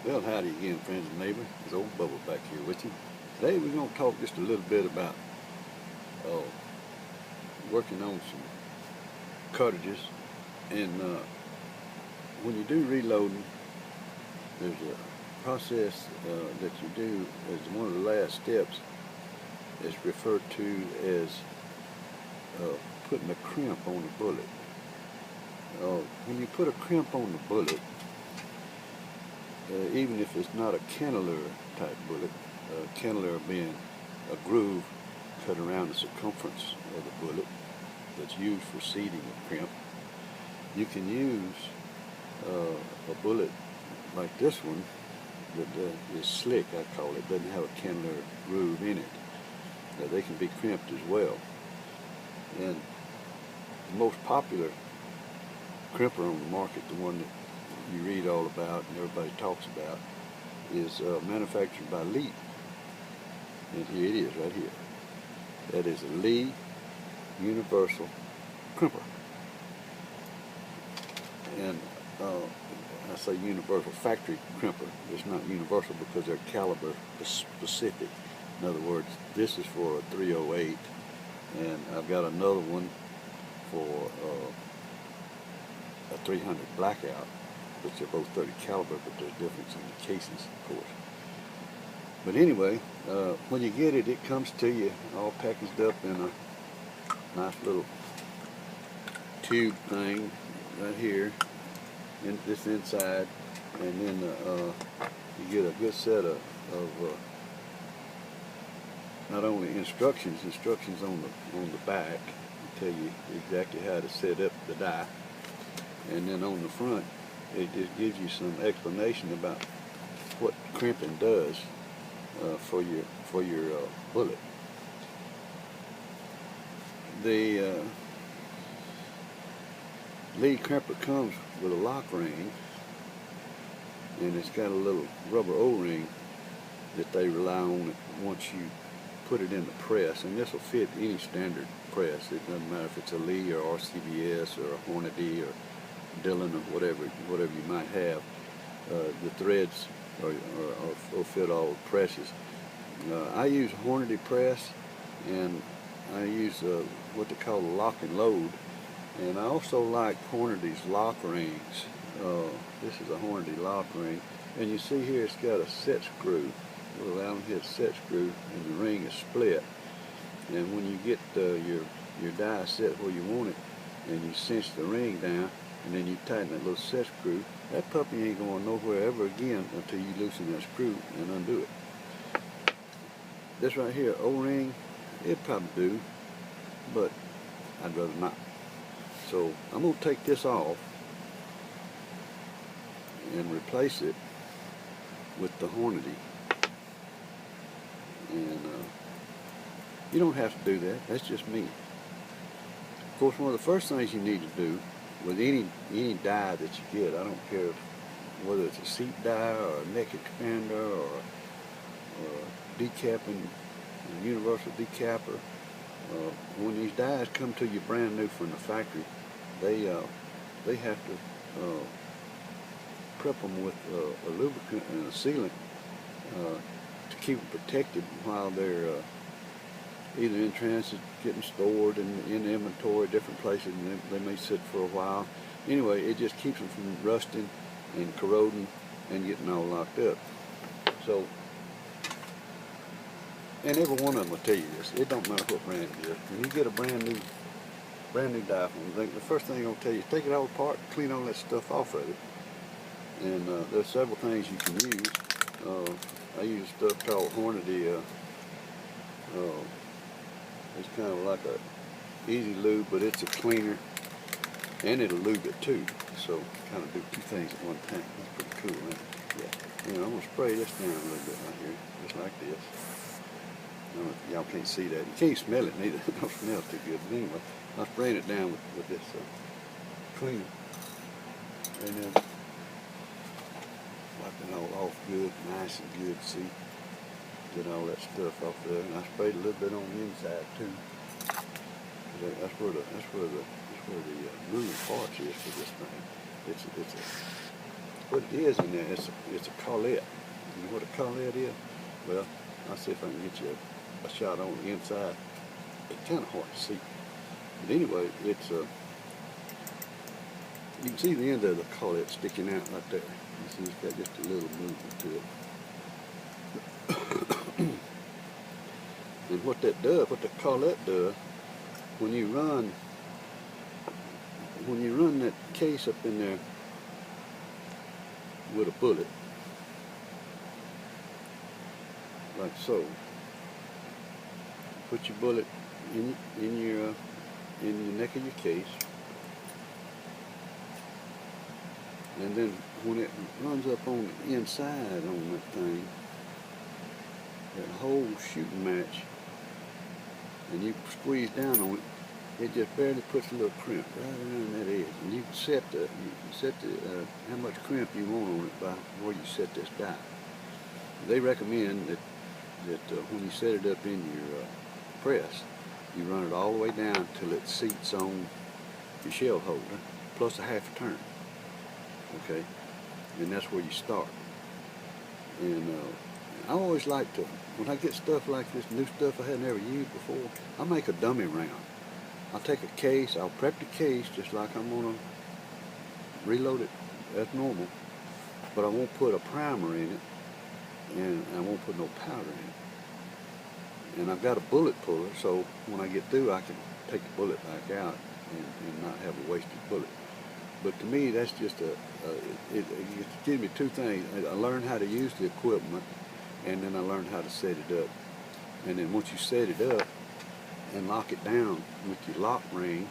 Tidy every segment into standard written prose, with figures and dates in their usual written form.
Well, howdy again, friends and neighbors. It's old Bubba back here with you. Today we're going to talk just a little bit about uh, working on some cartridges. And when you do reloading, there's a process that you do as one of the last steps. It's referred to as putting a crimp on the bullet. When you put a crimp on the bullet, even if it's not a cantilever type bullet, cantilever being a groove cut around the circumference of the bullet that's used for seating a crimp, you can use a bullet like this one that is slick, I call it, doesn't have a cantilever groove in it. They can be crimped as well. And the most popular crimper on the market, the one that you read all about and everybody talks about, is manufactured by Lee. And here it is right here. That is a Lee Universal Crimper. And I say universal factory crimper. It's not universal because they're caliber specific. In other words, this is for a 308, and I've got another one for a 300 blackout, which are both 30 caliber, but there's difference in the cases, of course. But anyway, when you get it, it comes to you all packaged up in a nice little tube thing right here, in this inside, and then you get a good set of not only instructions on the back, tell you exactly how to set up the die, and then on the front it just gives you some explanation about what crimping does for your bullet. The Lee crimper comes with a lock ring, and it's got a little rubber O-ring that they rely on once you put it in the press, and this will fit any standard press. It doesn't matter if it's a Lee or RCBS or a Hornady or Dillon or whatever you might have. The threads will fit all the presses. I use a Hornady press, and I use what they call a lock and load, and I also like Hornady's lock rings. This is a Hornady lock ring, and you see here it's got a set screw, a little Allen head set screw, and the ring is split. And when you get your die set where you want it, and you cinch the ring down, and then you tighten that little set screw, that puppy ain't going nowhere ever again until you loosen that screw and undo it. This right here, O-ring, it'd probably do, but I'd rather not. So I'm going to take this off and replace it with the Hornady. And you don't have to do that. That's just me. Of course, one of the first things you need to do with any die that you get, I don't care whether it's a seat die or a neck expander or decapping, a universal decapper. When these dies come to you brand new from the factory, they have to prep them with a lubricant and a sealant to keep them protected while they're either in transit, getting stored in inventory, different places, and they may sit for a while. Anyway, it just keeps them from rusting and corroding and getting all locked up. So, and every one of them will tell you this. It don't matter what brand it is. When you get a brand new die from them, the first thing they're gonna tell you is take it all apart, clean all that stuff off of it. And there's several things you can use. I use stuff called Hornady. It's kind of like a easy lube, but it's a cleaner, and it'll lube it too. So kind of do two things at one time. That's pretty cool, man. Yeah. And I'm gonna spray this down a little bit right here, just like this. Y'all can't see that. You can't smell it neither. It don't smell too good. But anyway, I'm spraying it down with this cleaner, and then wiping it all off good, nice and good. See. Get all that stuff off there, and I sprayed a little bit on the inside too. That's where the moving parts is for this thing. It's what it is in there, it's a collet. You know what a collet is? Well, I'll see if I can get you a shot on the inside. It's kind of hard to see. But anyway, it's you can see the end of the collet sticking out right there. You see it's got just a little movement to it. And what that does, what the collet does, when you run that case up in there with a bullet, like so, put your bullet in your neck of your case, and then when it runs up on the inside on that thing, that whole shooting match, and you squeeze down on it, it just barely puts a little crimp right around that edge. And you can set the how much crimp you want on it by where you set this die. They recommend that when you set it up in your press, you run it all the way down till it seats on your shell holder, plus a half a turn. Okay, and that's where you start. And I always like to, when I get stuff like this, new stuff I had never used before, I make a dummy round. I'll take a case, I'll prep the case just like I'm gonna reload it as normal, but I won't put a primer in it, and I won't put no powder in it. And I've got a bullet puller, so when I get through, I can take the bullet back out and not have a wasted bullet. But to me, that's just it gives me two things. I learned how to use the equipment, and then I learned how to set it up. And then once you set it up and lock it down with your lock ring,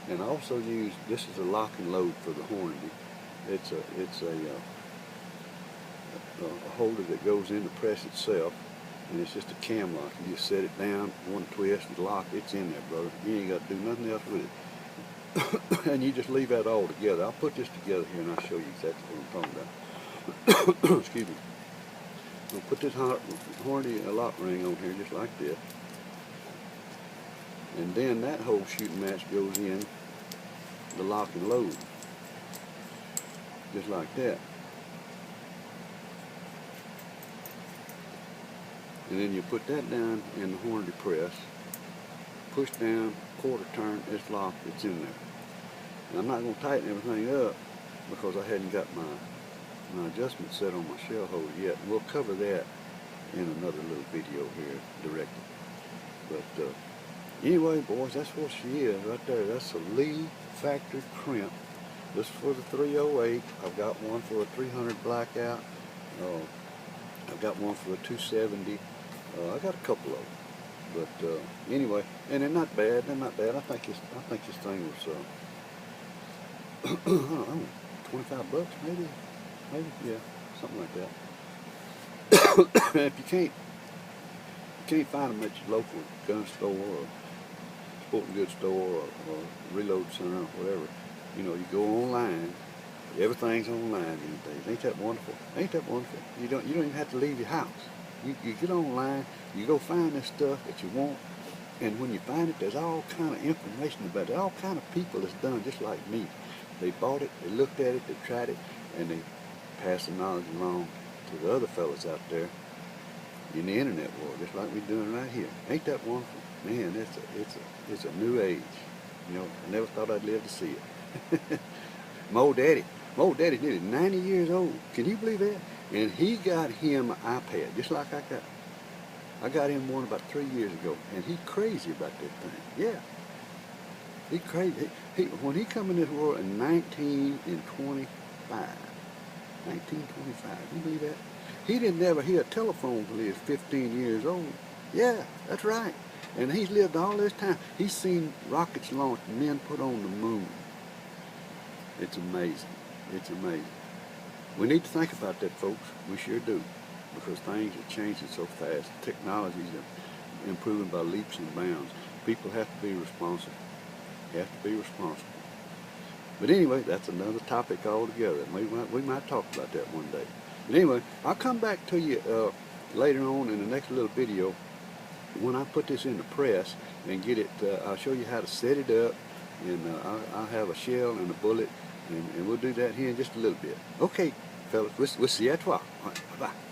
and I also use, this is a lock and load for the Hornady. It's a holder that goes in the press itself, and it's just a cam lock. You just set it down, one twist, and lock, it's in there, brother. You ain't got to do nothing else with it. And you just leave that all together. I'll put this together here and I'll show you exactly what I'm talking about. Excuse me. I'll put this Hornady lock ring on here just like this. And then that whole shooting match goes in the lock and load. Just like that. And then you put that down in the Hornady press. Push down, quarter turn, it's locked, it's in there. And I'm not going to tighten everything up because I hadn't got my adjustment set on my shell holder yet. We'll cover that in another little video here directly. But anyway, boys, that's what she is right there. That's a Lee factory crimp. This is for the 308. I've got one for a 300 blackout. I've got one for a 270. I got a couple of them. But anyway, and they're not bad. They're not bad. I think this thing was I don't know, $25 maybe, yeah, something like that. If you can't find them at your local gun store or sporting goods store or reload center or whatever, you know, you go online. Everything's online these days. Ain't that wonderful? Ain't that wonderful? You don't even have to leave your house. You get online, you go find this stuff that you want, and when you find it, there's all kind of information about it. There's all kind of people that's done just like me. They bought it, they looked at it, they tried it, and they passed the knowledge along to the other fellas out there in the internet world, just like we're doing right here. Ain't that wonderful? Man, it's a new age. You know, I never thought I'd live to see it. My old daddy nearly 90 years old. Can you believe that? And he got him an iPad, just like I got. I got him one about 3 years ago, and he's crazy about that thing. Yeah, he's crazy. When he come in this world in 1925, you believe that? He didn't never hear a telephone until he was 15 years old. Yeah, that's right. And he's lived all this time. He's seen rockets launched, men put on the moon. It's amazing. It's amazing. We need to think about that, folks. We sure do. Because things are changing so fast. Technologies are improving by leaps and bounds. People have to be responsible. Have to be responsible. But anyway, that's another topic altogether. We might talk about that one day. But anyway, I'll come back to you later on in the next little video when I put this in the press and get it. I'll show you how to set it up, and I'll have a shell and a bullet, and we'll do that here in just a little bit. Okay, fellas. We'll see you at 12. All right, bye-bye.